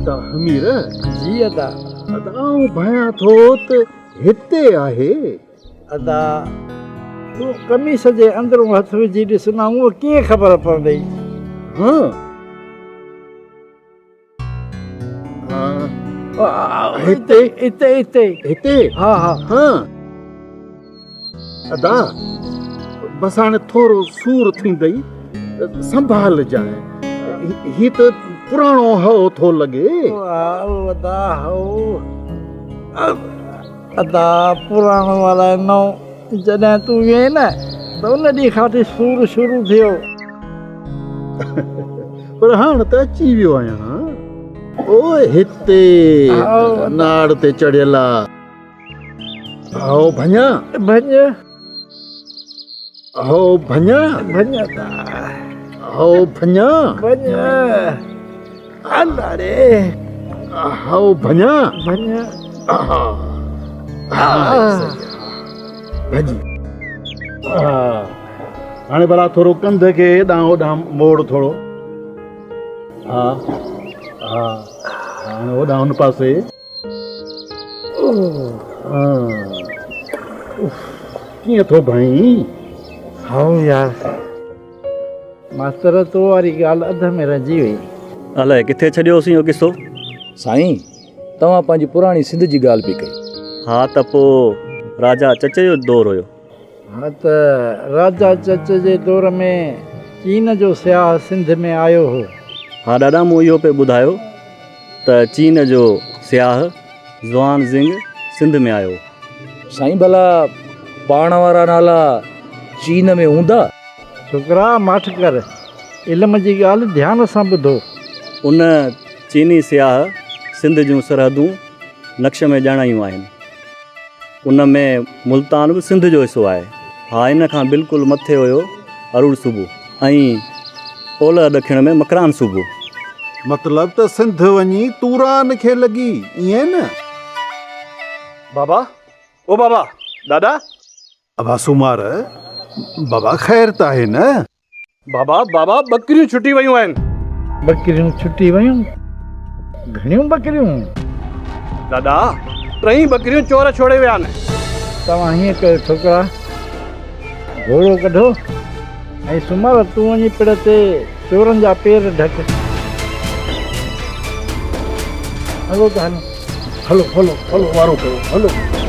अदा हमीर जी अदा अदा भया थो त हिते आहे अदा तूं कमीस जे अंदरूं हथ विझी ॾिस न उहो कीअं ख़बर पवंदई हाँ हिते हिते हिते हिते हा हा हाँ अदा बस हाणे थोरो सूर थींदई संभाल जाए ही त पुराणो हओ थो लॻे अदा हो अदा पुराणो वारा नओ जॾहिं तूं वें न त उन ॾींहुं खां वठी सूर शुरू थियो पर हाणे त अची वियो आहियां ओए हिते नाड़ ते चढ़ियल आओ भञा भञ आओ भञा भञ अदा आओ भञा भञ अदा रे आओ भञा भञ भॼी हाणे भला थोरो कंध खे हेॾां होॾां मोड़ थोरो हा हा हाणे होॾां हुन पासे कीअं थो भाई हाँ यार मास्तर तो वारी ॻाल्हि अध में रहिजी वई अलाए किथे छॾियोसीं इहो किसो साईं तव्हां पंहिंजी पुराणी सिंध जी ॻाल्हि पई कई हा त पोइ राजा चचे जो दौर हुयो हाँ त राजा चच जे दौर में चीन जो सियाह सिंध में आयो हो हा ॾाॾा मूं इहो पे ॿुधायो त चीन जो सियाह ज़ुआन ज़िंग सिंध में आयो साईं भला पाण वारा नाला चीन में हूंदा छोकिरा माठ कर इल्म जी ॻाल्हि ध्यान सां ॿुधो उन चीनी सियाह सिंध जूं सरहदूं नक्श में ॼाणायूं आहिनि उन में मुल्तान बि सिंध जो हिसो आहे हा इन खां बिल्कुलु मथे हुयो अरुण सूबो ऐं ओलह ॾखिण में मकरान सूबो मतलब त सिंध वञी तूरान खे लॻी ईअं न बाबा ओ बाबा दादा अबा सुमार बाबा ख़ैर त आहे न बाबा बाबा बकरियूं छुटी वयूं आहिनि बकरियूं छुटी वयूं घणियूं बकरियूं दादा टई बकरियूं चोर छोड़े विया आहिनि तव्हां हीअं कयो छोकिरा घोड़ो कढो ऐं सुमार तूं वञी पिड़ ते चोरनि जा पेर ढक हलो त हलो हलो हलो हलो वारो कयो हलो